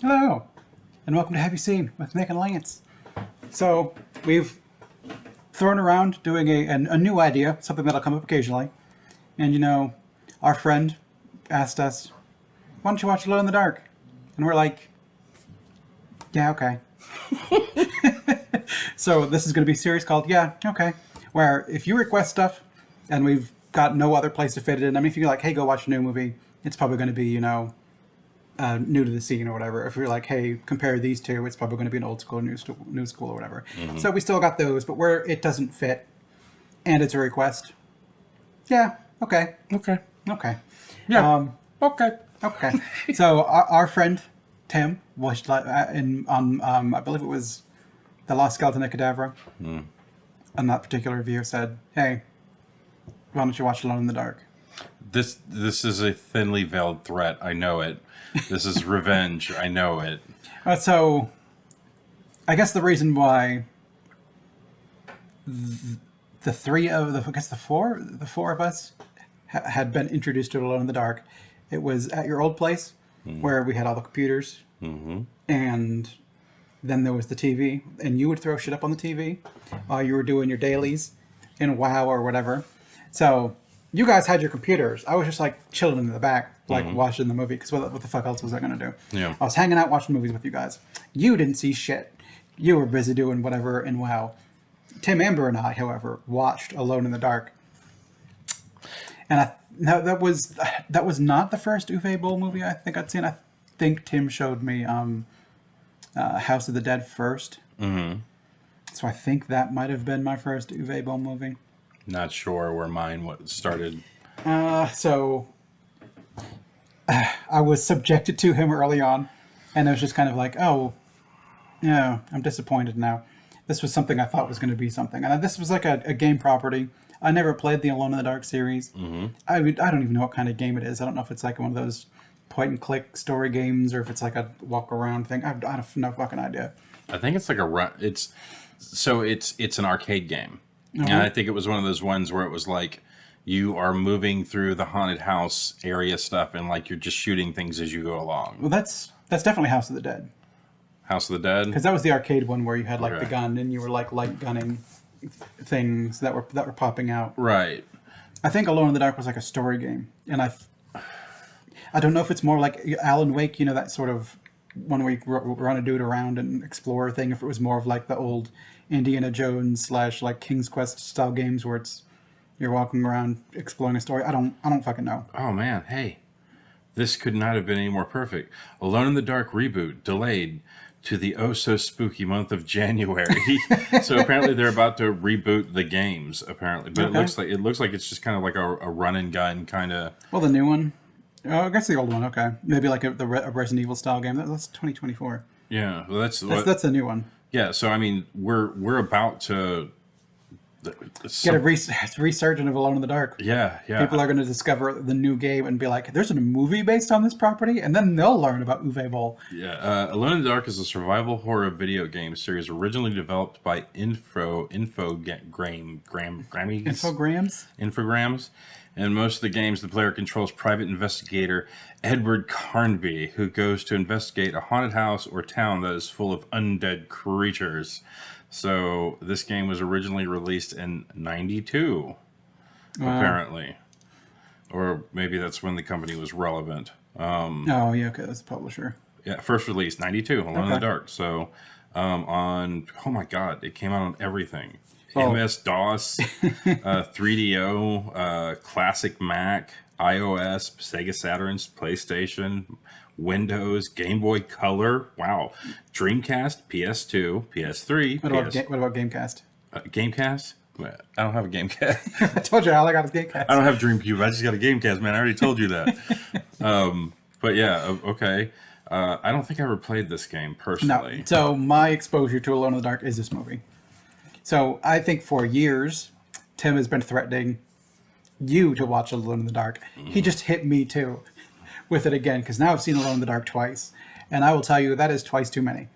Hello, and welcome to Have You Seen with Nick and Lance. So, we've thrown around doing a new idea, something that'll come up occasionally. And our friend asked us, why don't you watch Alone in the Dark? And we're like, yeah, okay. So, this is going to be a series called Yeah, okay. Where if you request stuff and we've got no other place to fit it in, I mean, if you're like, hey, go watch a new movie, it's probably going to be, new to the scene or whatever. If you're like, hey, compare these two, it's probably going to be an old school, new school or whatever. Mm-hmm. So we still got those, but where it doesn't fit and it's a request, yeah, okay. Yeah, Okay. So our friend Tim watched on I believe it was The Lost Skeleton of Cadavra. On that particular review said, hey, why don't you watch Alone in the Dark? This is a thinly veiled threat. I know it. This is revenge. I know it. So, I guess the reason why the four of us had been introduced to Alone in the Dark, it was at your old place where we had all the computers, and then there was the TV, and you would throw shit up on the TV while you were doing your dailies in WoW or whatever. So you guys had your computers. I was just like chilling in the back, like watching the movie, because what the fuck else was I going to do? Yeah. I was hanging out watching movies with you guys. You didn't see shit. You were busy doing whatever in WoW. Tim Amber and I, however, watched Alone in the Dark. And that was not the first Uwe Boll movie I think I'd seen. I think Tim showed me House of the Dead first. Mm-hmm. So I think that might have been my first Uwe Boll movie. Not sure where mine started. So I was subjected to him early on, and it was just kind of like, oh, yeah, I'm disappointed now. This was something I thought was going to be something. And this was like a game property. I never played the Alone in the Dark series. Mm-hmm. I don't even know what kind of game it is. I don't know if it's like one of those point-and-click story games or if it's like a walk-around thing. I have no fucking idea. I think it's like a run. It's an arcade game. And I think it was one of those ones where it was like you are moving through the haunted house area stuff and like you're just shooting things as you go along. Well, that's definitely House of the Dead. House of the Dead? Because that was the arcade one where you had like the gun and you were like light gunning things that were popping out. Right. I think Alone in the Dark was like a story game. And I don't know if it's more like Alan Wake, that sort of one where you run a dude around and explore a thing, if it was more of like the old Indiana Jones / like King's Quest style games where you're walking around exploring a story. I don't fucking know. Oh man, hey. This could not have been any more perfect. Alone in the Dark reboot delayed to the oh-so-spooky month of January. So apparently they're about to reboot the games, apparently. But it looks like it's just kind of like a run-and-gun kind of... Well, the new one? Oh, I guess the old one, okay. Maybe like a Resident Evil style game. That's 2024. Yeah, well, that's a new one. Yeah, so I mean, we're about to... Get a resurgence of Alone in the Dark. Yeah. People are going to discover the new game and be like, there's a movie based on this property, and then they'll learn about Uwe Boll. Yeah, Alone in the Dark is a survival horror video game series originally developed by Infogrames. In most of the games, the player controls private investigator Edward Carnby, who goes to investigate a haunted house or town that is full of undead creatures. So this game was originally released in 92, apparently. Or maybe that's when the company was relevant. Okay, that's the publisher. Yeah, first release, 92, Alone in the Dark. So oh my God, it came out on everything. MS-DOS, 3DO, Classic Mac, iOS, Sega Saturn, PlayStation, Windows, Game Boy Color, wow, Dreamcast, PS2, PS3. What about Gamecast? Gamecast? I don't have a Gamecast. I told you all I got is Gamecast. I don't have Dreamcube. I just got a Gamecast, man. I already told you that. But yeah, okay. I don't think I ever played this game personally. No. So my exposure to Alone in the Dark is this movie. So I think for years, Tim has been threatening you to watch Alone in the Dark. He just hit me too with it again, because now I've seen Alone in the Dark twice. And I will tell you, that is twice too many.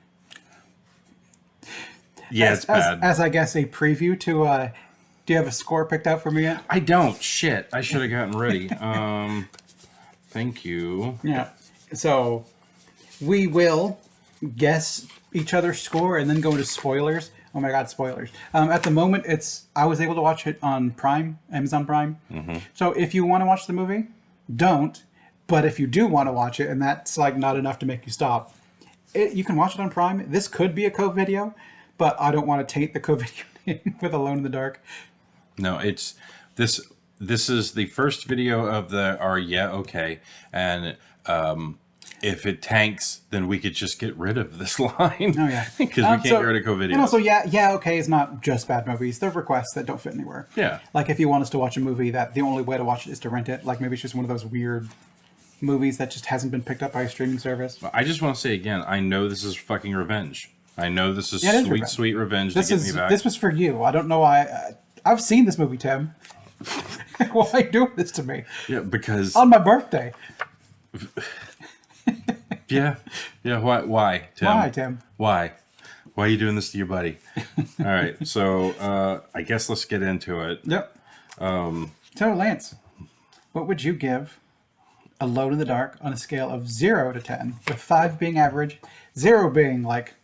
Yeah, it's bad. As I guess a preview to, do you have a score picked out for me yet? I don't. Shit. I should have gotten ready. Thank you. Yeah. So we will guess each other's score and then go into spoilers. Oh my god, spoilers. At the moment, I was able to watch it on Prime, Amazon Prime. So if you want to watch the movie, don't. But if you do want to watch it, and that's like not enough to make you stop, you can watch it on Prime. This could be a code video, but I don't want to taint the code video name with Alone in the Dark. No, it's this. This is the first video of the yeah, okay, and if it tanks, then we could just get rid of this line. Oh yeah, because we can't get rid of co-video. And also, yeah, okay, is not just bad movies. They're requests that don't fit anywhere. Yeah, like if you want us to watch a movie that the only way to watch it is to rent it, like maybe it's just one of those weird movies that just hasn't been picked up by a streaming service. I just want to say again, I know this is fucking revenge. I know this is sweet revenge to get me back. This was for you. I don't know why. I've seen this movie, Tim. Why are you doing this to me? Yeah, because on my birthday. yeah. Why, Tim? Why, Tim? Why are you doing this to your buddy? All right, so I guess let's get into it. Yep. So, Lance, what would you give Alone in the Dark on a scale of 0 to 10, with 5 being average, 0 being like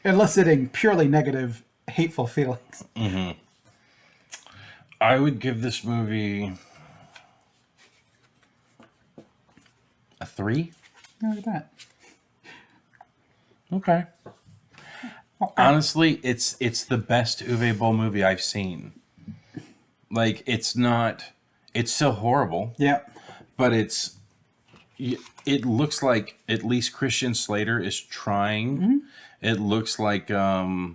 eliciting purely negative, hateful feelings? Mm-hmm. I would give this movie a 3. Look at that. Okay. Honestly, it's the best Uwe Boll movie I've seen. Like, it's still horrible. Yeah. But it looks like at least Christian Slater is trying. Mm-hmm. It looks like was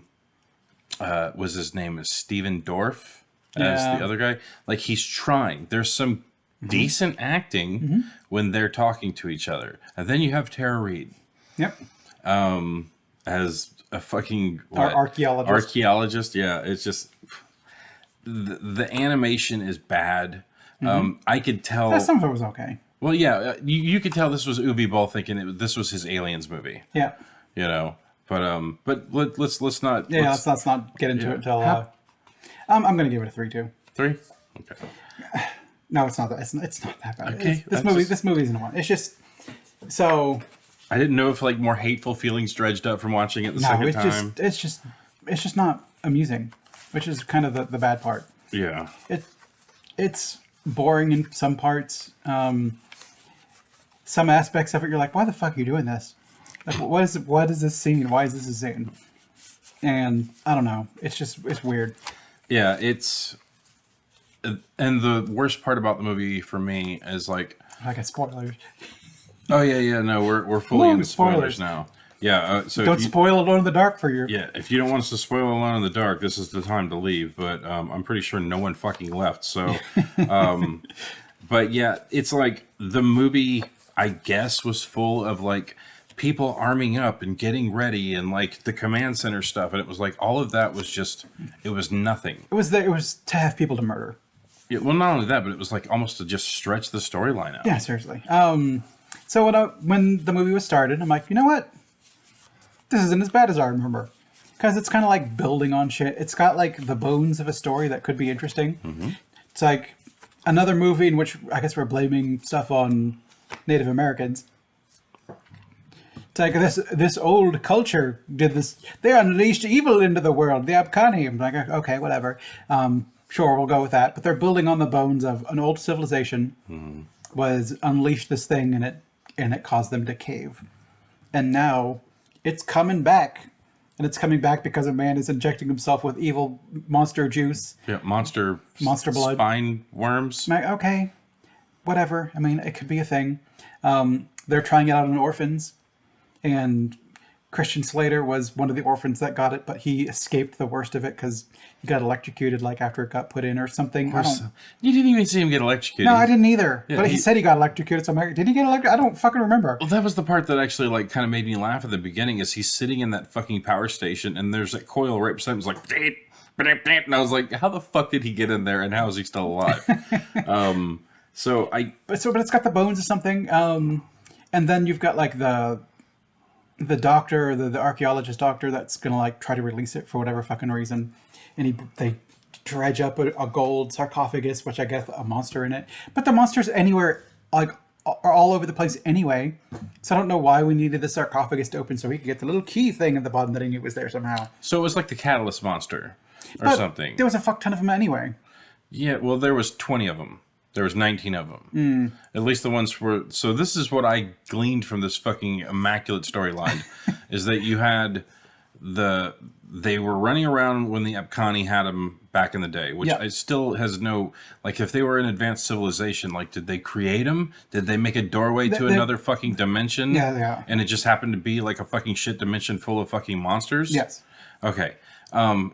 his name is Steven Dorff as the other guy. Like, he's trying. There's some decent acting when they're talking to each other. And then you have Tara Reid. Yep. As a fucking archaeologist. Yeah, it's just the animation is bad. I could tell some of it was okay. Well, yeah, you could tell this was Uwe Boll thinking this was his Aliens movie. Yeah. You know, but let's not. Yeah, let's not get into it until. I'm going to give it a 3 too. 3? Okay. No, it's not that. It's not that bad. Okay. This movie isn't one. It's just so. I didn't know if like more hateful feelings dredged up from watching it the second time. It's just not amusing, which is kind of the bad part. Yeah. It's boring in some parts. Some aspects of it, you're like, why the fuck are you doing this? Like, what is this scene? Why is this a scene? And I don't know. It's weird. Yeah, and the worst part about the movie for me is like, I got spoilers. Oh yeah. No, we're fully into spoilers now. Yeah. So don't spoil Alone in the Dark for you. Yeah, if you don't want us to spoil Alone in the Dark, this is the time to leave. But I'm pretty sure no one fucking left. So, but yeah, it's like the movie, I guess, was full of like people arming up and getting ready and like the command center stuff, and it was like all of that was just, it was nothing. It was to have people to murder. Yeah, well, not only that, but it was like almost to just stretch the storyline out. Yeah, seriously. So when the movie was started, I'm like, you know what? This isn't as bad as I remember. Because it's kind of like building on shit. It's got like the bones of a story that could be interesting. Mm-hmm. It's like another movie in which I guess we're blaming stuff on Native Americans. It's like this old culture did this. They unleashed evil into the world. The Abkhani. I'm like, okay, whatever. Sure, we'll go with that. But they're building on the bones of an old civilization was unleashed this thing and it caused them to cave. And now it's coming back. And it's coming back because a man is injecting himself with evil monster juice. Yeah, monster blood. Spine worms. Okay, whatever. I mean, it could be a thing. They're trying it out on orphans. And Christian Slater was one of the orphans that got it, but he escaped the worst of it because he got electrocuted like after it got put in or something. You didn't even see him get electrocuted. No, I didn't either. Yeah, but he said he got electrocuted. So did he get electrocuted? I don't fucking remember. Well, that was the part that actually like kind of made me laugh at the beginning. Is he's sitting in that fucking power station and there's that coil right beside him. It's like, and I was like, how the fuck did he get in there and how is he still alive? But it's got the bones of something. And then you've got like the doctor, the archaeologist doctor that's gonna like try to release it for whatever fucking reason, and they dredge up a gold sarcophagus, which I guess a monster in it, but the monster's anywhere like are all over the place anyway. So I don't know why we needed the sarcophagus to open so he could get the little key thing at the bottom that he knew was there somehow. So it was like the catalyst monster or But something. there was a fuck ton of them anyway. Yeah, well, there was 20 of them. There was 19 of them. At least the ones were... So this is what I gleaned from this fucking immaculate storyline, is that you had the... They were running around when the Epcani had them back in the day, which I still has no... Like, if they were an advanced civilization, like, did they create them? Did they make a doorway to another fucking dimension? Yeah. And it just happened to be, like, a fucking shit dimension full of fucking monsters? Yes. Okay. And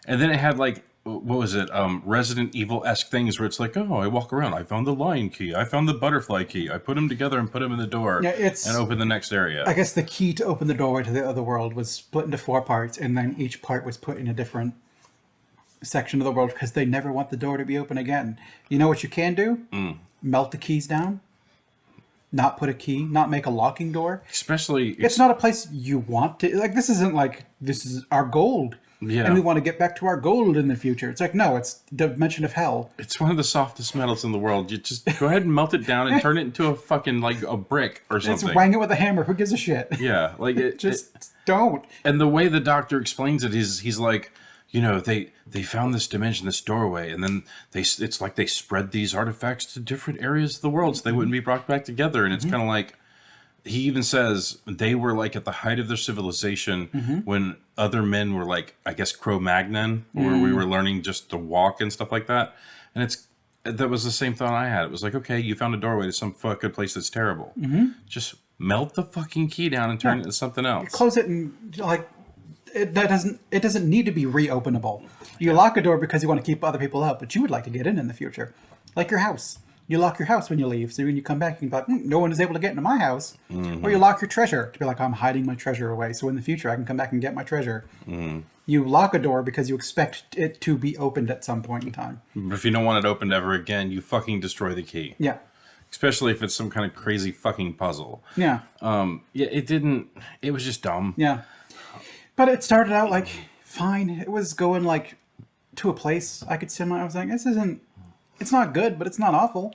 then it had, like... What was it? Resident Evil-esque things where it's like, oh, I walk around. I found the lion key. I found the butterfly key. I put them together and put them in the door and open the next area. I guess the key to open the doorway to the other world was split into 4 parts, and then each part was put in a different section of the world because they never want the door to be open again. You know what you can do? Melt the keys down. Not put a key. Not make a locking door. Especially... It's not a place you want to... Like, this isn't like, this is our gold. Yeah. And we want to get back to our gold in the future. It's like, no, it's dimension of hell. It's one of the softest metals in the world. You just go ahead and melt it down and turn it into a fucking, like, a brick or something. It's wang it with a hammer. Who gives a shit? Yeah. Like, don't. And the way the doctor explains it is he's like, you know, they found this dimension, this doorway, and then it's like they spread these artifacts to different areas of the world so they wouldn't be brought back together. And it's kind of like, he even says they were like at the height of their civilization when other men were like, I guess, Cro-Magnon, where we were learning just to walk and stuff like that. And that was the same thought I had. It was like, okay, you found a doorway to some fucking place that's terrible. Just melt the fucking key down and turn it into something else. Close it and like it doesn't need to be reopenable. You lock a door because you want to keep other people out, but you would like to get in the future, like your house. You lock your house when you leave, so when you come back, you can be like, no one is able to get into my house. Or you lock your treasure to be like, I'm hiding my treasure away, so in the future I can come back and get my treasure. You lock a door because you expect it to be opened at some point in time. But if you don't want it opened ever again, you fucking destroy the key. Yeah. Especially if it's some kind of crazy fucking puzzle. Yeah. It was just dumb. Yeah. But it started out like fine. It was going like to a place I could I was like, it's not good, but it's not awful.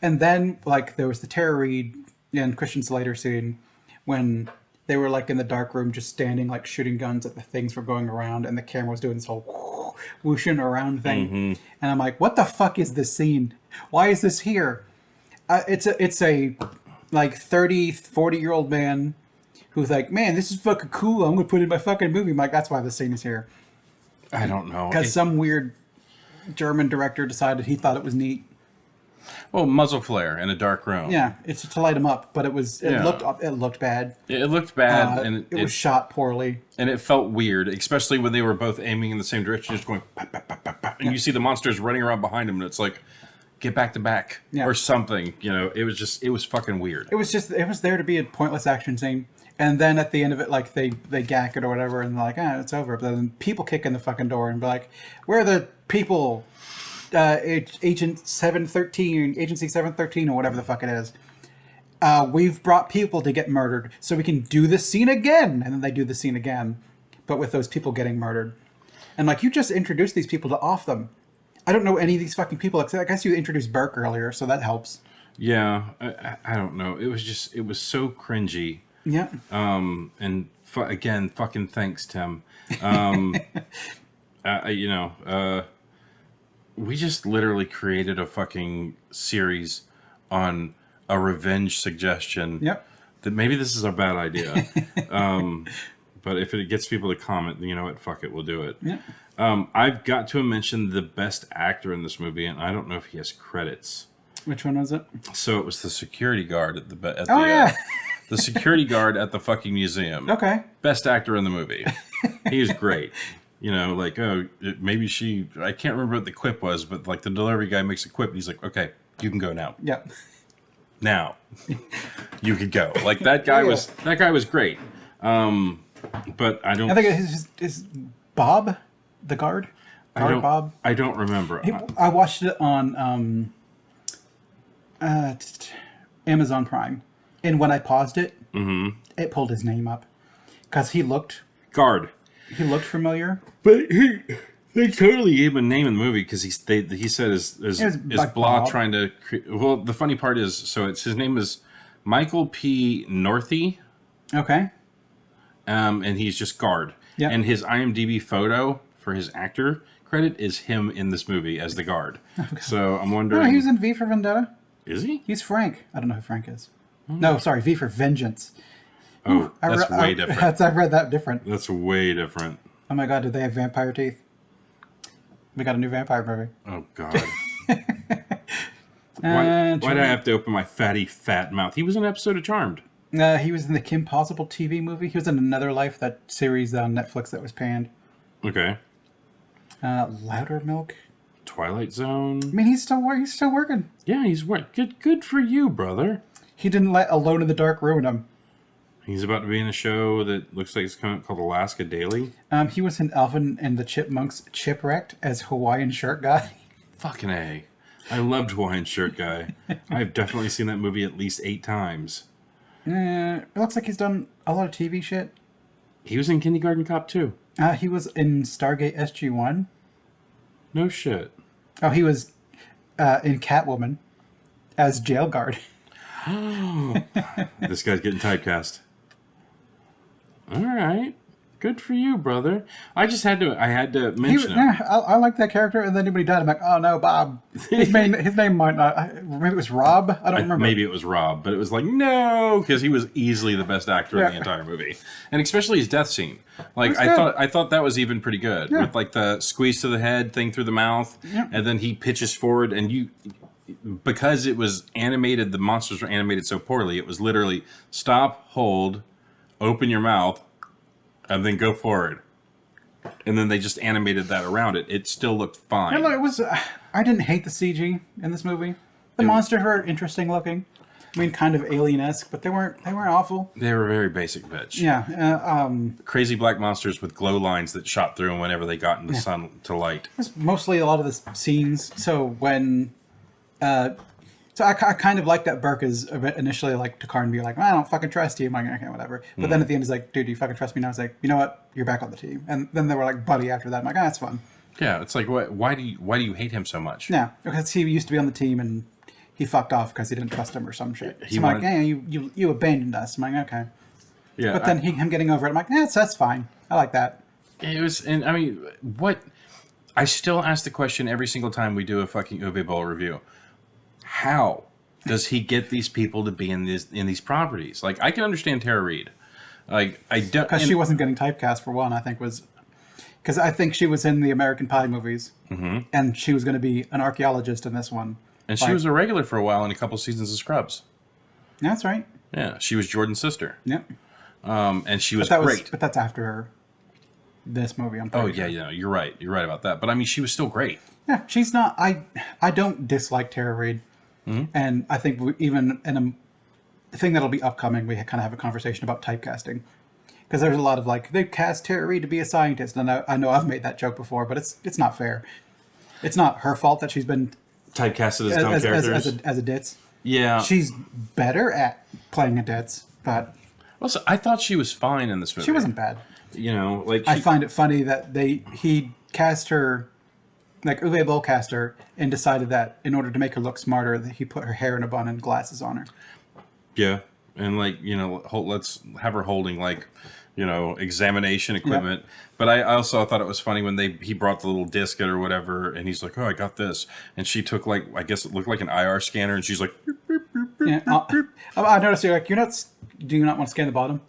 And then, like, there was the Tara Reid and Christian Slater scene when they were, like, in the dark room just standing, like, shooting guns at the things were going around, and the camera was doing this whole whooshing around thing. And I'm like, what the fuck is this scene? Why is this here? It's a like, 30, 40-year-old man who's like, man, this is fucking cool. I'm going to put it in my fucking movie. I'm like, that's why this scene is here. I don't know. Because some weird German director decided he thought it was neat. Well, muzzle flare in a dark room. Yeah, it's to light him up, but it looked bad. It looked bad, and it was shot poorly, and it felt weird, especially when they were both aiming in the same direction, just going, bah, bah, bah, bah, bah, and you see the monsters running around behind them, and it's like, get back to back or something. You know, it was fucking weird. It was there to be a pointless action scene. And then at the end of it, like, they gack it or whatever, and they're like, it's over. But then people kick in the fucking door and be like, where are the people? Agent 713, Agency 713, or whatever the fuck it is. We've brought people to get murdered, so we can do the scene again. And then they do the scene again, but with those people getting murdered. And, like, you just introduced these people to off them. I don't know any of these fucking people, except I guess you introduced Burke earlier, so that helps. Yeah, I don't know. It was so cringy. Yeah. Again, fucking thanks, Tim. We just literally created a fucking series on a revenge suggestion. Yep. That maybe this is a bad idea. But if it gets people to comment, you know what? Fuck it, we'll do it. Yep. I've got to mention the best actor in this movie, and I don't know if he has credits. Which one was it? So it was the security guard at the the security guard at the fucking museum. Okay. Best actor in the movie. He is great. You know, like, maybe I can't remember what the quip was, but like the delivery guy makes a quip and he's like, okay, you can go now. Yeah. Now. You could go. Like that guy was great. But I think it's Bob, the guard? Bob? I don't remember. I watched it on Amazon Prime. And when I paused it, it pulled his name up. Because he looked guard. He looked familiar. But They totally gave him a name in the movie because he said is like Blah Bob. trying to well, the funny part is, so it's his name is Michael P. Northey, Okay. and he's just guard. Yep. And his IMDb photo for his actor credit is him in this movie as the guard. Okay. So I'm wondering, No, he was in V for Vendetta. is he? He's Frank. I don't know who Frank is. No, sorry, V for Vengeance. Oh, that's way different. I've read that different. That's way different. Oh my god, did they have vampire teeth? We got a new vampire movie. Oh god. Why did I have to open my fatty fat mouth? He was in an episode of Charmed. He was in the Kim Possible TV movie. He was in Another Life, that series on Netflix that was panned. Okay. Louder Milk. Twilight Zone. I mean, he's still working. Yeah, he's working. Good for you, brother. He didn't let Alone in the Dark ruin him. He's about to be in a show that looks like it's coming called Alaska Daily. He was in Alvin and the Chipmunks Chipwrecked as Hawaiian Shirt Guy. Fucking A. I loved Hawaiian Shirt Guy. I've definitely seen that movie at least 8 times. It looks like he's done a lot of TV shit. He was in Kindergarten Cop 2. He was in Stargate SG-1. No shit. Oh, he was in Catwoman as jail guard. This guy's getting typecast. All right. Good for you, brother. I had to mention him. I like that character, and then when he died, I'm like, oh no, Bob. His name might not. Maybe it was Rob. I don't remember. Maybe it was Rob, but it was like no, because he was easily the best actor in the entire movie, and especially his death scene. Like I thought that was even pretty good with like the squeeze to the head thing through the mouth, and then he pitches forward, and because it was animated, the monsters were animated so poorly. It was literally stop, hold, open your mouth, and then go forward. And then they just animated that around it. It still looked fine. No, it was. I didn't hate the CG in this movie. The monsters were interesting looking. I mean, kind of alien-esque, but they weren't awful. They were very basic, bitch. Yeah. Crazy black monsters with glow lines that shot through them whenever they got in the sun to light. It was mostly a lot of the scenes. So when, so I kind of like that Burke is initially like to Carnby, like, I don't fucking trust you. I'm like, okay, whatever. But then at the end, he's like, dude, do you fucking trust me? And I was like, you know what? You're back on the team. And then they were like buddy after that. I'm like, that's fun. Yeah, it's like, why do you hate him so much? Yeah, because he used to be on the team and he fucked off because he didn't trust him or some shit. So I'm like, hey, you abandoned us. I'm like, okay. Yeah. But then him getting over it, I'm like, that's fine. I like that. It was, and I mean, what? I still ask the question every single time we do a fucking Uwe Boll review. How does he get these people to be in these properties? Like, I can understand Tara Reid. Like, I don't, because she wasn't getting typecast for one. I think was because I think she was in the American Pie movies, and she was going to be an archaeologist in this one. And she was a regular for a while in a couple seasons of Scrubs. That's right. Yeah, she was Jordan's sister. Yep. And she was great. But that's after this movie. I'm pretty sure. Yeah, you're right. You're right about that. But I mean, she was still great. Yeah, she's not. I don't dislike Tara Reid, and I think even in the thing that'll be upcoming, we kind of have a conversation about typecasting. Because there's a lot of like, they cast Tara Reid to be a scientist. And I know I've made that joke before, but it's not fair. It's not her fault that she's been typecasted as dumb characters. As a ditz. Yeah. She's better at playing a ditz, but... Also, I thought she was fine in this movie. She wasn't bad. You know, like... I find it funny that he cast her... Like, Uwe Boll cast her and decided that in order to make her look smarter, that he put her hair in a bun and glasses on her. Yeah. And like, you know, let's have her holding like, you know, examination equipment. Yep. But I also thought it was funny when he brought the little disc or whatever, and he's like, oh, I got this. And she took like, I guess it looked like an IR scanner, and she's like, yeah, I noticed you're like, do you not want to scan the bottom?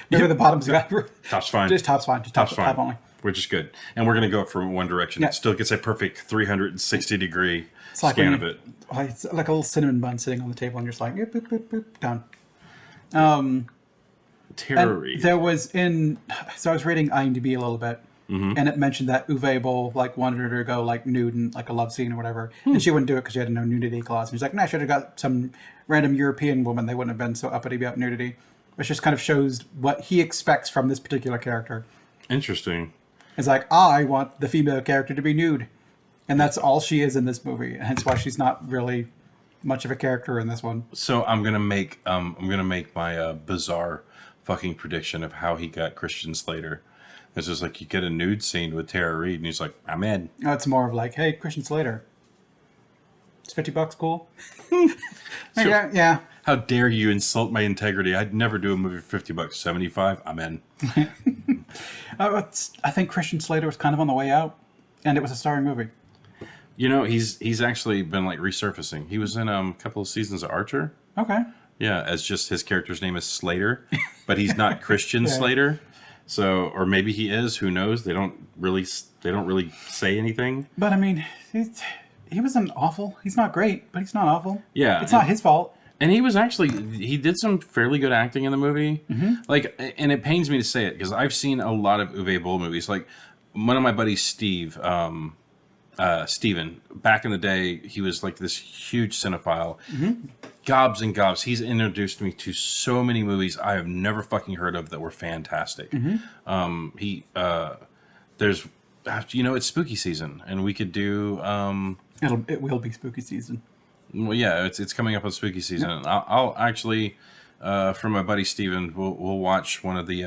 Maybe the bottom's got top's fine. Just top's fine. Just top's fine. Top only. Which is good. And we're going to go from one direction. Yeah. It still gets a perfect 360 degree scan of it. It's like a little cinnamon bun sitting on the table, and you're just like, boop, boop, boop, done. Tara Reid. There was so I was reading IMDb a little bit, and it mentioned that Uwe Boll like wanted her to go like nude in like a love scene or whatever, and she wouldn't do it because she had a no nudity clause. And he's like, "No, I should have got some random European woman. They wouldn't have been so uppity about nudity." Which just kind of shows what he expects from this particular character. Interesting. It's like, I want the female character to be nude, and that's all she is in this movie, and hence why she's not really much of a character in this one. So I'm gonna make my bizarre fucking prediction of how he got Christian Slater. It's just like you get a nude scene with Tara Reid, and he's like, I'm in. No, it's more of like, hey, Christian Slater. It's $50 cool. So- yeah. How dare you insult my integrity? I'd never do a movie for $50. 75, I'm in. I think Christian Slater was kind of on the way out, and it was a starring movie. You know, he's actually been like resurfacing. He was in a couple of seasons of Archer. Okay. Yeah, as just his character's name is Slater, but he's not Christian Slater. So, or maybe he is. Who knows? They don't really say anything. But I mean, he wasn't awful. He's not great, but he's not awful. Yeah, it's not his fault. And he did some fairly good acting in the movie. Mm-hmm. Like, and it pains me to say it because I've seen a lot of Uwe Boll movies. Like one of my buddies, Steven, back in the day, he was like this huge cinephile. Mm-hmm. Gobs and gobs. He's introduced me to so many movies I have never fucking heard of that were fantastic. Mm-hmm. There's, it's spooky season, and we could do. It will be spooky season. Well, yeah, it's coming up on spooky season. Yep. I'll actually, for my buddy Steven, we'll watch one of the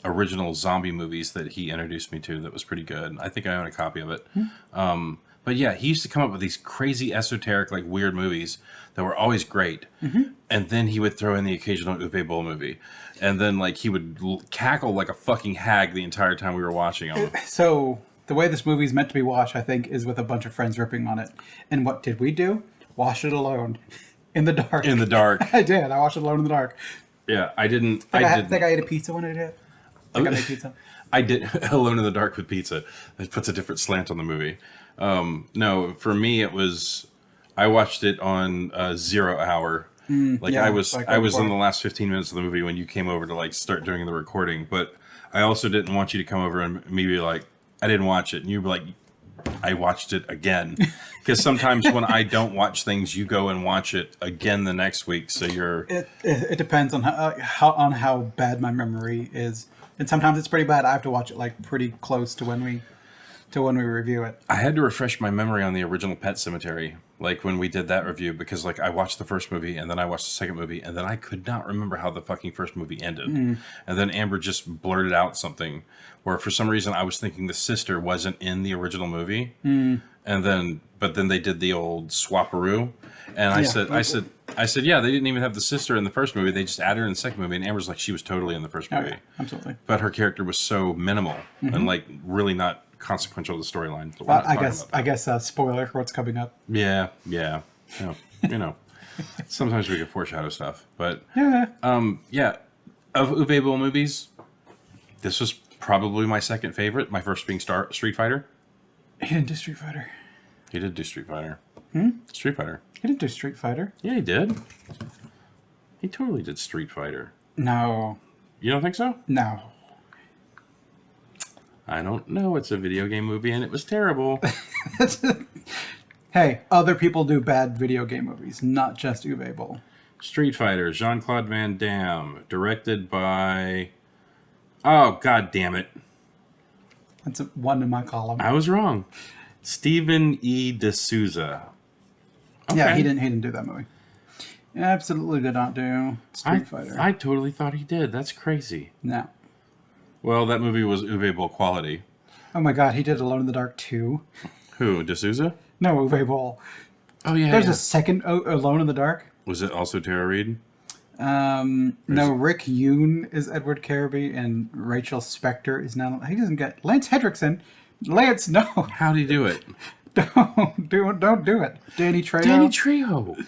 original zombie movies that he introduced me to that was pretty good. I think I own a copy of it. But yeah, he used to come up with these crazy esoteric, like weird movies that were always great. Mm-hmm. And then he would throw in the occasional Uwe Boll movie. And then like he would cackle like a fucking hag the entire time we were watching them. So the way this movie is meant to be watched, I think, is with a bunch of friends ripping on it. And what did we do? Watch it alone. In the dark. In the dark. I did. I watched it alone in the dark. Yeah, I didn't. I think I ate a pizza when I did it. I think I made pizza. I did Alone in the Dark with Pizza. It puts a different slant on the movie. No, for me it was. I watched it on 0 hour. I was in the last 15 minutes of the movie when you came over to like start doing the recording. But I also didn't want you to come over and me be like, I didn't watch it, and you were like, I watched it again. Because sometimes when I don't watch things, you go and watch it again the next week. So you're. It depends on how bad my memory is. And sometimes it's pretty bad. I have to watch it like pretty close to when we review it. I had to refresh my memory on the original Pet Sematary, like when we did that review, because like I watched the first movie and then I watched the second movie and then I could not remember how the fucking first movie ended. And then Amber just blurted out something where for some reason I was thinking the sister wasn't in the original movie. But then they did the old swaparoo, and I said, yeah, they didn't even have the sister in the first movie. They just added her in the second movie, and Amber's like, she was totally in the first movie. Okay, absolutely. But her character was so minimal and like really not consequential to the storyline. Well, I guess spoiler for what's coming up. Yeah. Sometimes we can foreshadow stuff, but Yeah. Of Uwe Boll movies, this was probably my second favorite. My first being Street Fighter. He didn't do Street Fighter. He did do Street Fighter. Street Fighter. He didn't do Street Fighter. Yeah, he did. He totally did Street Fighter. No. You don't think so? No. I don't know. It's a video game movie, and it was terrible. Hey, other people do bad video game movies, not just Uwe Boll. Street Fighter, Jean-Claude Van Damme, directed by... Oh, god damn it. That's one in my column. I was wrong. Stephen E. D'Souza. Okay. Yeah, he didn't do that movie. Absolutely did not do Street Fighter. I totally thought he did. That's crazy. No. Well, that movie was Uwe Boll quality. Oh my god, he did Alone in the Dark 2. Who, D'Souza? No, Uwe Boll. Oh, yeah. There's a second Alone in the Dark. Was it also Tara Reid? No, Rick Yoon is Edward Carey, and Rachel Spector is now... He doesn't get... Lance Hendrickson. Lance, no. How'd he do it? Don't do it. Danny Trejo. Danny Trejo.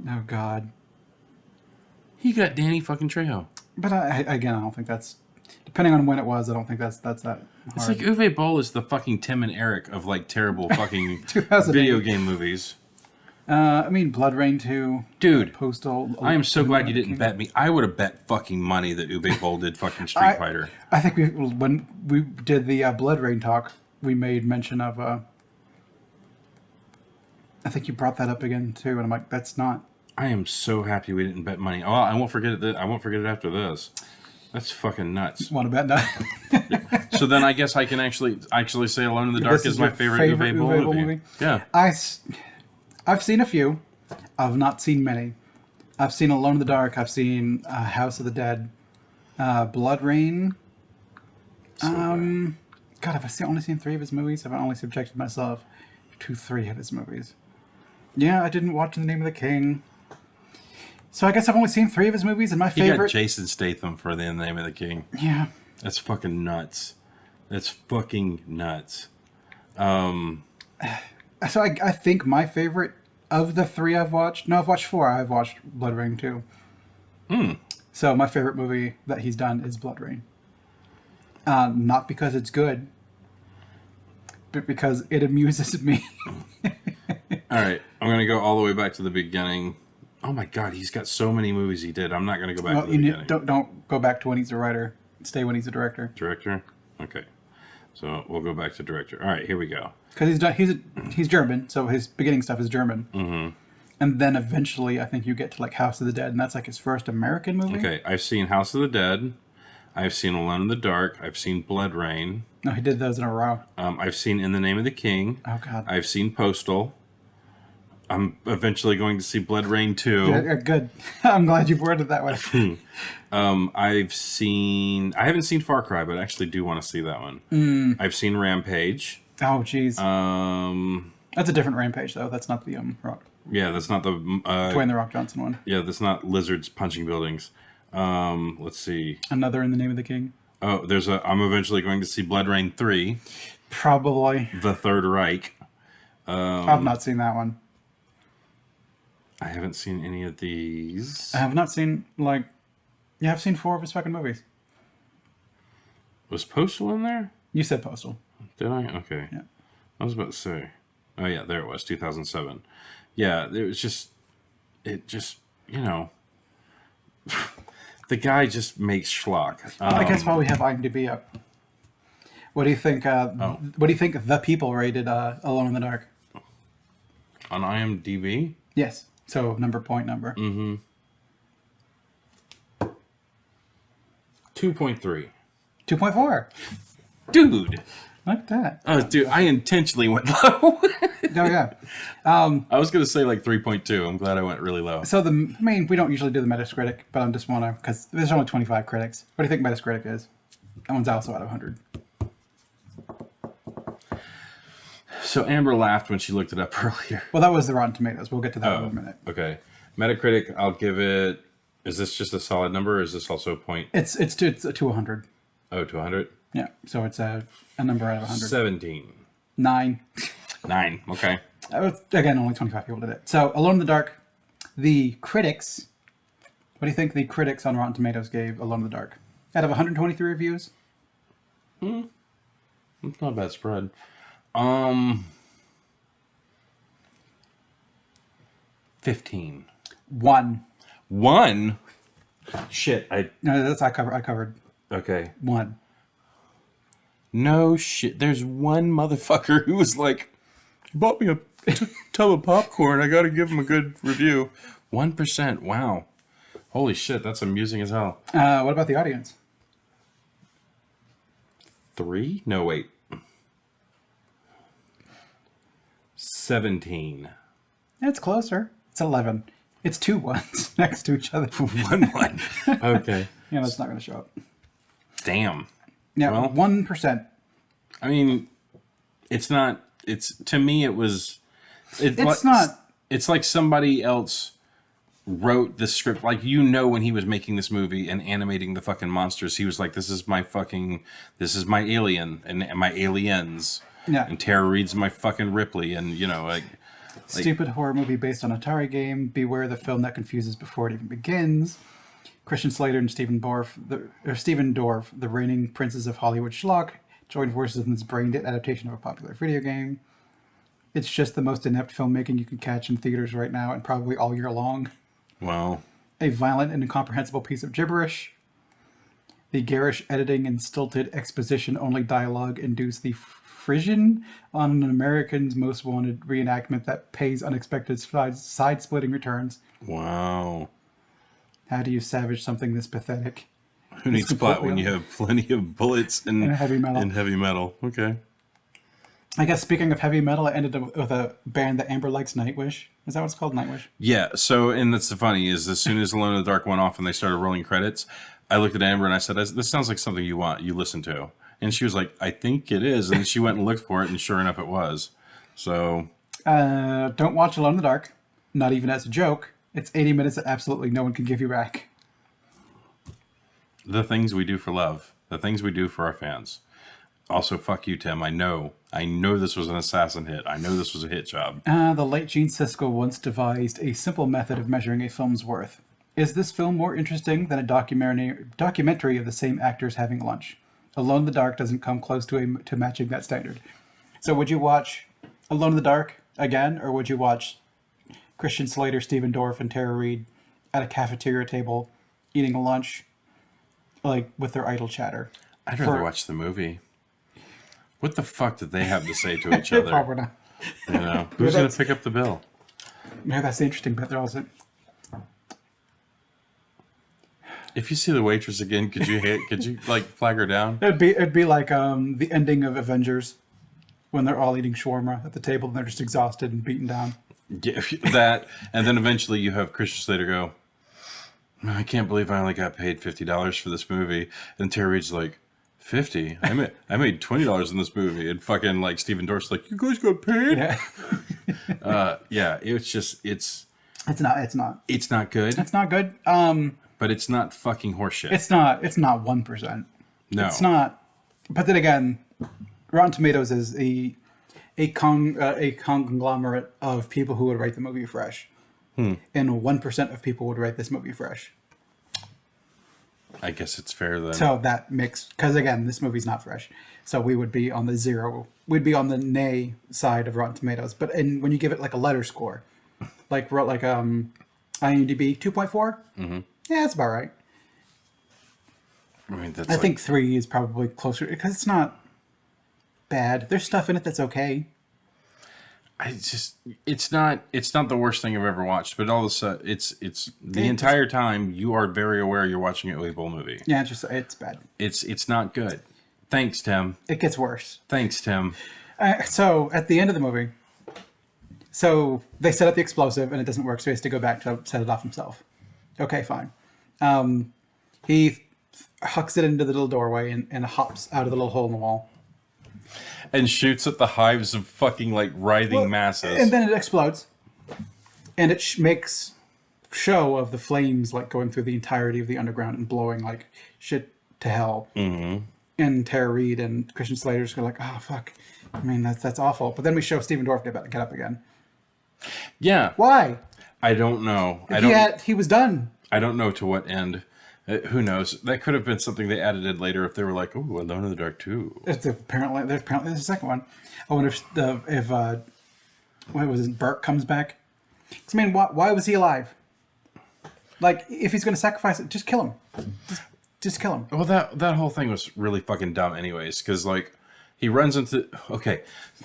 Oh, God. He got Danny fucking Trejo. But I don't think that's... Depending on when it was, I don't think that's that hard. It's like Uwe Boll is the fucking Tim and Eric of like terrible fucking video game movies. I mean, Blood Rain 2. Dude, Postal. I am so glad you didn't bet me. I would have bet fucking money that Uwe Boll did fucking Street Fighter. I think when we did the Blood Rain talk, we made mention of... I think you brought that up again, too, and I'm like, that's not... I am so happy we didn't bet money. Oh, I won't forget it. I won't forget it after this. That's fucking nuts. Want to bet now? So then I guess I can actually say Alone in the Dark is my favorite Uwe Boll movie. Yeah. I've seen a few. I've not seen many. I've seen Alone in the Dark. I've seen House of the Dead. Blood Rain. So bad. God, have I only seen 3 of his movies? Have I only subjected myself to 3 of his movies? Yeah, I didn't watch In the Name of the King. So I guess I've only seen 3 of his movies, and my He got favorite... Jason Statham for the Name of the King. Yeah. That's fucking nuts. That's fucking nuts. So I think my favorite of the 3 I've watched... No, I've watched 4. I've watched Blood Rain too. So my favorite movie that he's done is Blood Rain. Not because it's good, but because it amuses me. All right, I'm going to go all the way back to the beginning. Oh my God, he's got so many movies he did. I'm not going to go back to the beginning. Don't go back to when he's a writer. Stay when he's a director. Director? Okay. So we'll go back to director. All right, here we go. Because he's German, so his beginning stuff is German. Mm-hmm. And then eventually, I think you get to like House of the Dead, and that's like his first American movie. Okay, I've seen House of the Dead. I've seen Alone in the Dark. I've seen Blood Rain. No, he did those in a row. I've seen In the Name of the King. Oh, God. I've seen Postal. I'm eventually going to see Blood Rain 2. Yeah, good. I'm glad you worded it that way. I haven't seen Far Cry, but I actually do want to see that one. I've seen Rampage. Oh, jeez. Um, That's a different Rampage, though. That's not the Rock. Yeah, that's not the Dwayne The Rock Johnson one. Yeah, that's not lizards punching buildings. Let's see. Another In the Name of the King. Oh, I'm eventually going to see Blood Rain 3. Probably. The Third Reich. I've not seen that one. I haven't seen any of these. I have not seen, I've seen 4 of his fucking movies. Was Postal in there? You said Postal. Did I? Okay. Yeah. I was about to say. Oh, yeah, there it was, 2007. Yeah, it just, the guy just makes schlock. I guess while we have IMDb up, what do you think? What do you think the people rated Alone in the Dark? On IMDb? Yes. So point number. 2.3. 2.4. Dude. Look at that. Oh, dude, I intentionally went low. Oh yeah. I was going to say like 3.2. I'm glad I went really low. So we don't usually do the Metacritic, but I'm just because there's only 25 critics. What do you think Metacritic is? That one's also out of 100. So Amber laughed when she looked it up earlier. Well, that was the Rotten Tomatoes. We'll get to that in a minute. Okay. Metacritic, I'll give it... Is this just a solid number, or is this also a point? It's to 100. Oh, to 100? Yeah, so it's a number out of 100. 17. 9. 9, okay. Again, only 25 people did it. So, Alone in the Dark, the critics... What do you think the critics on Rotten Tomatoes gave Alone in the Dark? Out of 123 reviews? It's not a bad spread. 15. 1. 1? Shit, No, that's I covered. Okay. 1. No shit. There's one motherfucker who was like, he bought me a tub of popcorn. I gotta give him a good review. 1%. Wow. Holy shit, that's amusing as hell. What about the audience? 3? No, wait. 17. It's closer. It's 11. It's 2 1s next to each other. 1. Okay. Yeah, that's not going to show up. Damn. Yeah, Well, 1%. I mean, it's not. It's to me. It was. It's not. It's like somebody else wrote the script. Like when he was making this movie and animating the fucking monsters, he was like, "This is my alien and my aliens." Yeah. And Tara Reid's my fucking Ripley, and like Stupid horror movie based on Atari game. Beware the film that confuses before it even begins. Christian Slater and Stephen Dorff, the reigning princes of Hollywood schlock, join forces in this brain-dead adaptation of a popular video game. It's just the most inept filmmaking you can catch in theaters right now and probably all year long. Wow. A violent and incomprehensible piece of gibberish. The garish editing and stilted exposition-only dialogue induce the frisson on an American's Most Wanted reenactment that pays unexpected side-splitting returns. Wow. How do you savage something this pathetic? Who needs plot when you have plenty of bullets and heavy metal? And heavy metal. Okay. I guess speaking of heavy metal, I ended up with a band that Amber likes, Nightwish. Is that what it's called, Nightwish? Yeah. So, and that's the funny is, as soon as Alone in the Dark went off and they started rolling credits, I looked at Amber and I said, "This sounds like something you listen to." And she was like, I think it is. And she went and looked for it, and sure enough, it was. So. Don't watch Alone in the Dark. Not even as a joke. It's 80 minutes that absolutely no one can give you back. The things we do for love. The things we do for our fans. Also, fuck you, Tim. I know this was an assassin hit. I know this was a hit job. The late Gene Siskel once devised a simple method of measuring a film's worth. Is this film more interesting than a documentary of the same actors having lunch? Alone in the Dark doesn't come close to matching that standard. So would you watch Alone in the Dark again, or would you watch Christian Slater, Stephen Dorff, and Tara Reid at a cafeteria table eating a lunch, like with their idle chatter? I'd rather watch the movie. What the fuck did they have to say to each other? Probably not. You know, who's going to pick up the bill? Yeah, that's the interesting bit. They're also. If you see the waitress again, could you like flag her down? It'd be like the ending of Avengers when they're all eating shawarma at the table and they're just exhausted and beaten down. Yeah, that, and then eventually you have Christian Slater go, I can't believe I only got paid $50 for this movie. And Terry Reid's like, 50? I made $20 in this movie. And fucking like Stephen Dorff's like, you guys got paid? Yeah. It's not good. It's not good. But it's not fucking horseshit. It's not 1%. No. It's not. But then again, Rotten Tomatoes is a conglomerate of people who would rate the movie fresh. And 1% of people would rate this movie fresh. I guess it's fair then. So that mix, because again, this movie's not fresh. So we would be on the zero. We'd be on the nay side of Rotten Tomatoes. But when you give it like a letter score, like IMDb 2.4, yeah, that's about right. I mean, I think 3 is probably closer because it's not bad. There's stuff in it that's okay. It's not the worst thing I've ever watched, but all of a sudden, it's the entire time you are very aware you're watching a Boll movie. Yeah, it's bad. It's not good. Thanks, Tim. It gets worse. Thanks, Tim. So at the end of the movie, so they set up the explosive and it doesn't work, so he has to go back to set it off himself. Okay, fine. He hucks it into the little doorway and hops out of the little hole in the wall. And shoots at the hives of fucking like writhing masses. And then it explodes. And it makes show of the flames like going through the entirety of the underground and blowing like shit to hell. Mm-hmm. And Tara Reid and Christian Slater just go like, oh, fuck. I mean, that's awful. But then we show Stephen Dorff get up again. Yeah. Why? I don't know. He was done. I don't know to what end. Who knows? That could have been something they added in later if they were like, "Oh, Alone in the Dark 2." There's a second one. I wonder if what was it, Burt comes back. 'Cause, I mean, why was he alive? Like, if he's going to sacrifice it, just kill him. Just kill him. Well, that whole thing was really fucking dumb, anyways. Because like, he runs into. Okay,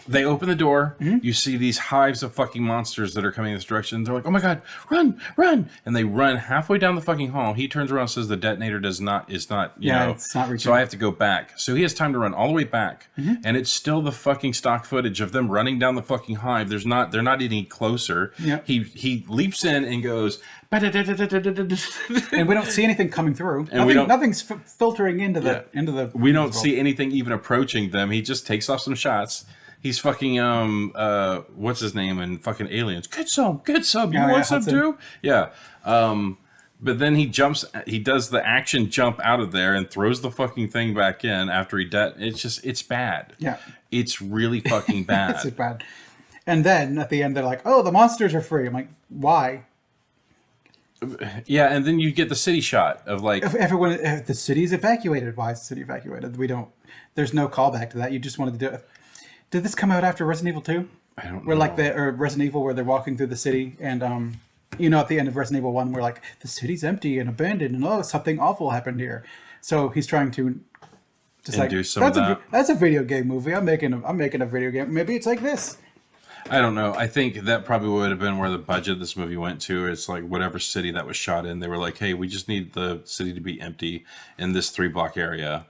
they open the door. Mm-hmm. You see these hives of fucking monsters that are coming in this direction. They're like, "Oh my god, run, run!" And they run halfway down the fucking hall. He turns around and says, "The detonator is not. You know, it's not reaching. So I have to go back." So he has time to run all the way back, and it's still the fucking stock footage of them running down the fucking hive. They're not any closer. Yeah. He leaps in and goes. And we don't see anything coming through. And nothing's filtering into the. We don't see anything even approaching them. He just takes off some shots. He's fucking what's his name in fucking Aliens? Get some. You want some too? Yeah. But then he does the action jump out of there and throws the fucking thing back in after it's bad. Yeah. It's really fucking bad. It's bad. And then at the end they're like, "Oh, the monsters are free." I'm like, "Why?" Yeah, and then you get the city shot of like if the city's evacuated. Why is the city evacuated? There's no callback to that. You just wanted to do it. Did this come out after Resident Evil 2? I don't know. Where like Resident Evil where they're walking through the city and at the end of Resident Evil 1 we're like the city's empty and abandoned and something awful happened here. So he's trying to just do some of that. That's a video game movie. I'm making a video game. Maybe it's like this. I don't know. I think that probably would have been where the budget of this movie went to. It's like whatever city that was shot in, they were like, hey, we just need the city to be empty in this 3-block area.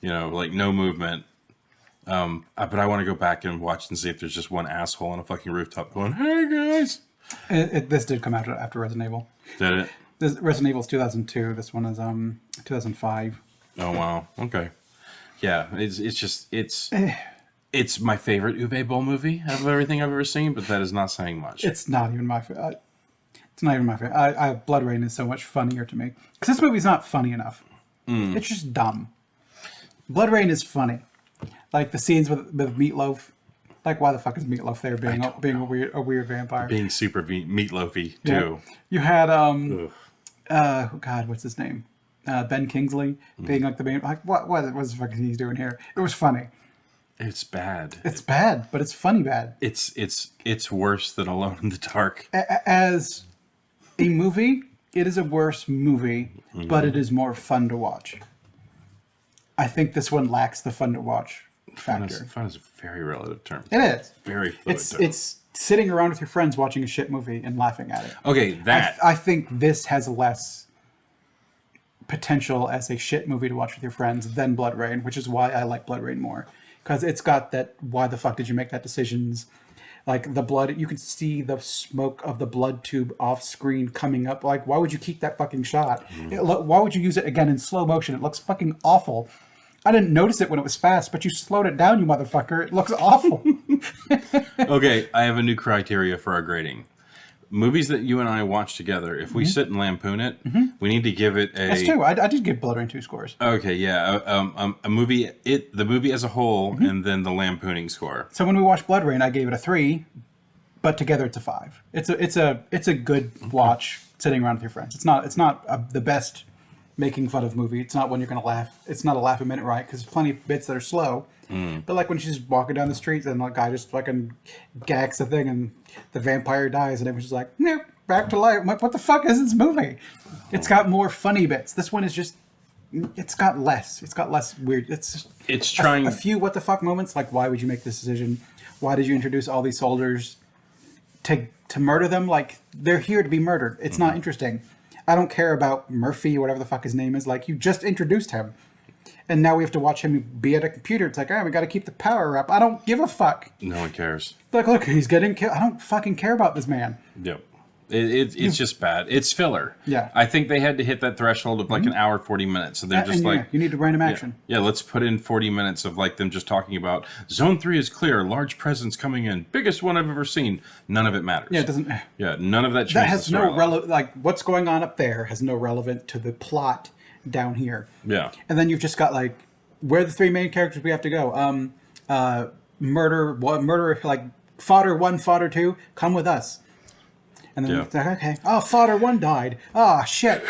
Like no movement. But I want to go back and watch and see if there's just one asshole on a fucking rooftop going, hey, guys. This did come out after Resident Evil. Did it? Resident Evil's 2002. This one is 2005. Oh, wow. Okay. Yeah, it's my favorite Uwe Boll movie of everything I've ever seen, but that is not saying much. It's not even my favorite. It's not even my favorite. Blood Rain is so much funnier to me because this movie's not funny enough. It's just dumb. Blood Rain is funny, like the scenes with Meatloaf. Like, why the fuck is Meatloaf there being a weird vampire? Being super meatloafy too. Yeah. You had God, what's his name? Ben Kingsley being like the main. Like, what the fuck is he doing here? It was funny. It's bad. It's bad, but it's funny bad. It's worse than Alone in the Dark. As a movie, it is a worse movie, but it is more fun to watch. I think this one lacks the fun to watch factor. Fun is a very relative term. It is. Very It's sitting around with your friends watching a shit movie and laughing at it. Okay, that. I think this has less potential as a shit movie to watch with your friends than Blood Rain, which is why I like Blood Rain more. Because it's got that, why the fuck did you make that decisions? Like the blood, you could see the smoke of the blood tube off screen coming up. Like, why would you keep that fucking shot? Why would you use it again in slow motion? It looks fucking awful. I didn't notice it when it was fast, but you slowed it down, you motherfucker. It looks awful. Okay, I have a new criteria for our grading. Movies that you and I watch together, if we sit and lampoon it, we need to give it a... That's two. I did give Blood Rain 2 scores. Okay, yeah. A movie, the movie as a whole, and then the lampooning score. So when we watched Blood Rain, I gave it a 3, but together it's a 5. It's a good watch sitting around with your friends. It's not the best making fun of movie. It's not one you're going to laugh. It's not a laugh a minute right, because there's plenty of bits that are slow. But like when she's walking down the street and the guy just fucking gags the thing and the vampire dies and everyone's just like, nope, back to life. I'm like, what the fuck is this movie? It's got more funny bits. This one is just, it's got less. It's got less weird. It's trying a few what the fuck moments. Like, why would you make this decision? Why did you introduce all these soldiers to murder them? Like, they're here to be murdered. It's not interesting. I don't care about Murphy, whatever the fuck his name is. Like, you just introduced him. And now we have to watch him be at a computer. It's like, we got to keep the power up. I don't give a fuck. No one cares. Like, look, he's getting killed. I don't fucking care about this man. Yep. It's just bad. It's filler. Yeah. I think they had to hit that threshold of like an hour, 40 minutes. So they're just like... you need random action. Yeah, let's put in 40 minutes of like them just talking about Zone 3 is clear, large presence coming in, biggest one I've ever seen. None of it matters. Yeah, it doesn't... Yeah, none of that changes. That has no relevant... Like, what's going on up there has no relevance to the plot down here. Yeah. And then you've just got like... Where are the three main characters we have to go? Murder, like, fodder 1, fodder 2, come with us. And then it's like, okay. Oh, fodder 1 died. Oh, shit.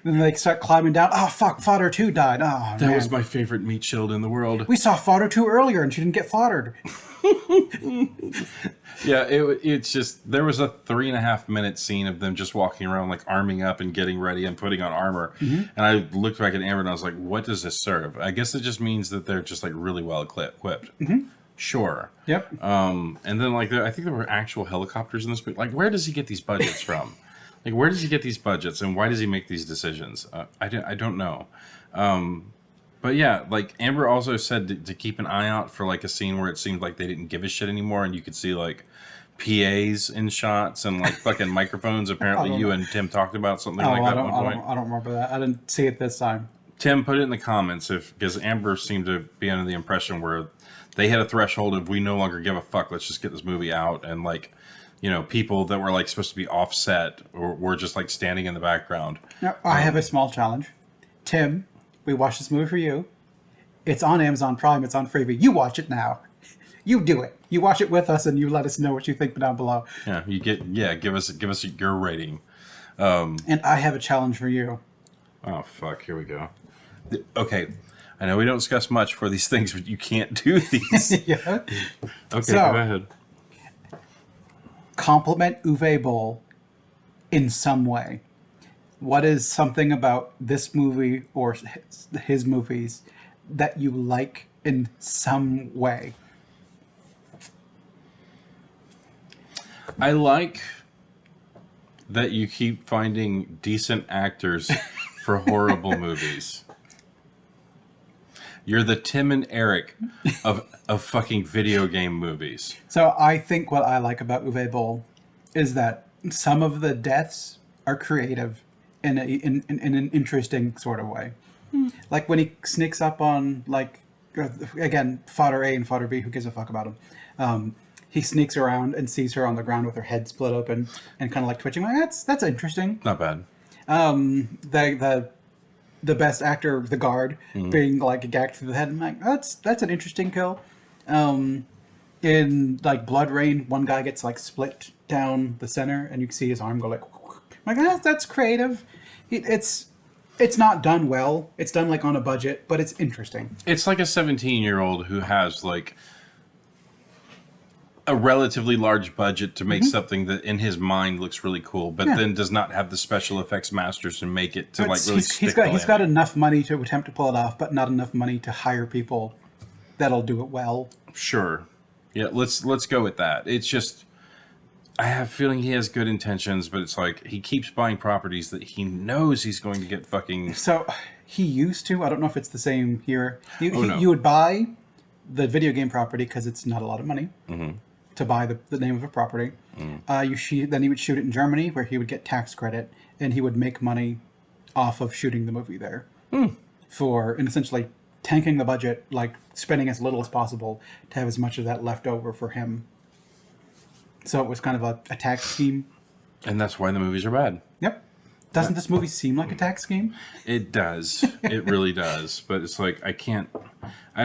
Then they start climbing down. Oh, fuck, fodder 2 died. Oh, That was my favorite meat shield in the world. We saw fodder 2 earlier and she didn't get foddered. Yeah, it's just, there was a 3.5 minute scene of them just walking around, like arming up and getting ready and putting on armor. And I looked back at Amber and I was like, what does this serve? I guess it just means that they're just like really well equipped. Sure. Yep. And then like, I think there were actual helicopters in this movie. Like, where does he get these budgets from? Like, where does he get these budgets and why does he make these decisions? I don't know. But yeah, like Amber also said to keep an eye out for like a scene where it seemed like they didn't give a shit anymore, and you could see like PAs in shots and like fucking microphones. Apparently, you and Tim talked about something like that at one point. I don't remember that. I didn't see it this time. Tim, put it in the comments because Amber seemed to be under the impression where they had a threshold of we no longer give a fuck. Let's just get this movie out, and like, you know, people that were like supposed to be offset or were just like standing in the background. Now, I have a small challenge, Tim. We watched this movie for you. It's on Amazon Prime. It's on Freevee. You watch it now. You do it. You watch it with us, and you let us know what you think down below. Yeah, give us your rating. And I have a challenge for you. Oh fuck! Here we go. Okay, I know we don't discuss much for these things, but you can't do these. Yeah. Okay, So, go ahead. Compliment Uwe Boll in some way. What is something about this movie or his movies that you like in some way? I like that you keep finding decent actors for horrible movies. You're the Tim and Eric of fucking video game movies. So I think what I like about Uwe Boll is that some of the deaths are creative in an interesting sort of way. Like when he sneaks up on like again, fodder A and fodder B, who gives a fuck about him? He sneaks around and sees her on the ground with her head split open and kind of like twitching. Like, that's interesting. Not bad. The best actor, the guard, being like gagged through the head. I'm like, that's an interesting kill. In like Blood Rain, one guy gets like split down the center, and you can see his arm go like. I'm like, that's creative. It's not done well. It's done like on a budget, but it's interesting. It's like a 17-year-old who has like a relatively large budget to make something that in his mind looks really cool, but then does not have the special effects masters to make it to like really stick. He's got enough money to attempt to pull it off, but not enough money to hire people that'll do it well. Sure. Yeah, let's go with that. It's just I have a feeling he has good intentions, but it's like he keeps buying properties that he knows he's going to get fucking. So he used to. I don't know if it's the same here. No. You would buy the video game property because it's not a lot of money to buy the name of a property. Then he would shoot it in Germany, where he would get tax credit, and he would make money off of shooting the movie there and essentially tanking the budget, like spending as little as possible to have as much of that left over for him. So it was kind of a tax scheme. And that's why the movies are bad. Yep. Doesn't this movie seem like a tax scheme? It does. It really does. But it's like, I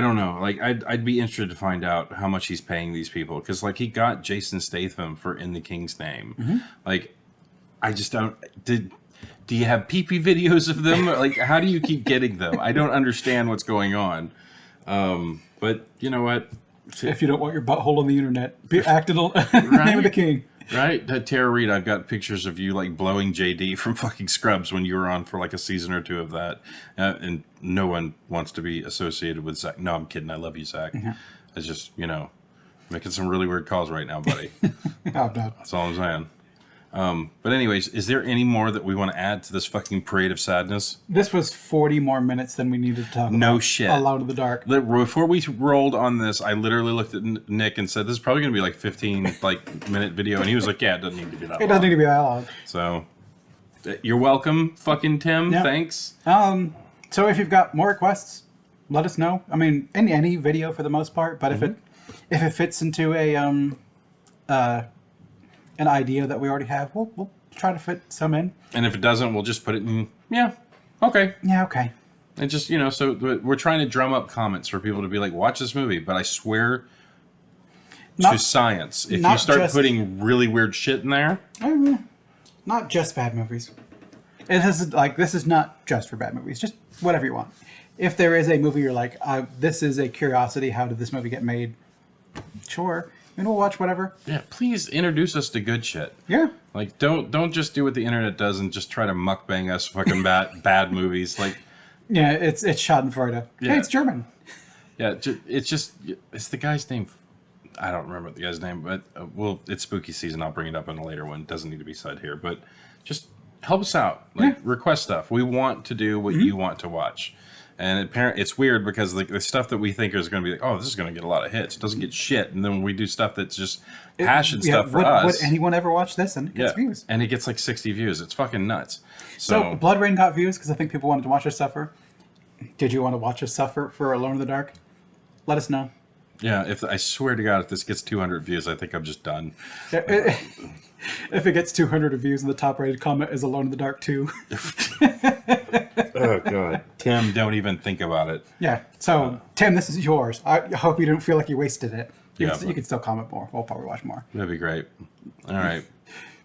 don't know. Like, I'd be interested to find out how much he's paying these people. Because, like, he got Jason Statham for In the King's Name. Like, I just don't... Do you have pee-pee videos of them? Like, how do you keep getting them? I don't understand what's going on. But, you know what? If you don't want your butthole on the internet, act in the name of the king. Right? Tara Reid, I've got pictures of you, like, blowing JD from fucking Scrubs when you were on for, like, a season or two of that. And no one wants to be associated with Zach. No, I'm kidding. I love you, Zach. It's just, making some really weird calls right now, buddy. No. That's all I'm saying. But anyways, is there any more that we want to add to this fucking parade of sadness? This was 40 more minutes than we needed to talk about. No shit. Alone in the Dark. Before we rolled on this, I literally looked at Nick and said, this is probably going to be like 15 minute video. And he was like, yeah, it doesn't need to be that long. It doesn't need to be that long. So, you're welcome, fucking Tim. Yep. Thanks. So if you've got more requests, let us know. I mean, any video for the most part, but if it fits into an idea that we already have, we'll try to fit some in. And if it doesn't, we'll just put it in, okay. Yeah, okay. And just, so we're trying to drum up comments for people to be like, watch this movie. But I swear to science, if you start putting really weird shit in there. Not just bad movies. This is not just for bad movies. Just whatever you want. If there is a movie you're like, this is a curiosity, how did this movie get made? Sure. And we'll watch whatever. Yeah, please introduce us to good shit. Yeah. Like, don't just do what the internet does and just try to mukbang us fucking bad movies. Like, yeah, it's Schadenfreude. Yeah. Hey, it's German. Yeah, it's the guy's name. I don't remember the guy's name, but it's spooky season. I'll bring it up in a later one. It doesn't need to be said here, but just help us out. Like, request stuff. We want to do what you want to watch. And it's weird because the stuff that we think is going to be like, oh, this is going to get a lot of hits. It doesn't get shit. And then we do stuff that's just passion stuff for us. Would anyone ever watch this? And it gets views. And it gets like 60 views. It's fucking nuts. So Blood Rain got views because I think people wanted to watch us suffer. Did you want to watch us suffer for Alone in the Dark? Let us know. Yeah, I swear to God, if this gets 200 views, I think I'm just done. If it gets 200 views and the top rated comment is Alone in the Dark 2. Oh, God. Tim, don't even think about it. Yeah. So, Tim, this is yours. I hope you didn't feel like you wasted it. You Yeah, can still comment more. We'll probably watch more. That'd be great. All right.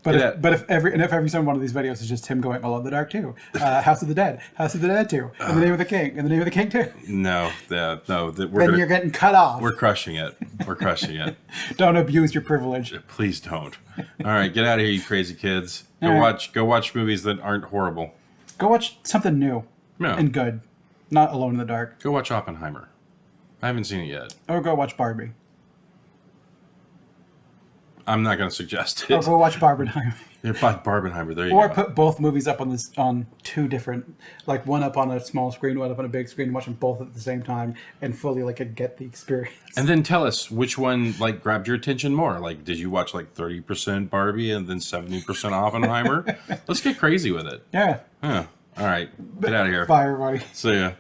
But if every single one of these videos is just him going Alone in the Dark 2, House of the Dead 2, In the Name of the King, In the Name of the King 2. No, You're getting cut off. We're crushing it. We're crushing it. Don't abuse your privilege. Please don't. All right, get out of here, you crazy kids. Go watch movies that aren't horrible. Go watch something new and good, not Alone in the Dark. Go watch Oppenheimer. I haven't seen it yet. Or go watch Barbie. I'm not going to suggest it. Or go watch Barbenheimer. Yeah, Barbenheimer. There you go. Or put both movies up on two different, like one up on a small screen, one up on a big screen, watch them both at the same time, and fully get the experience. And then tell us which one grabbed your attention more. Like, did you watch 30% Barbie and then 70% Oppenheimer? Let's get crazy with it. Yeah. All right, get out of here. Bye, everybody. See ya.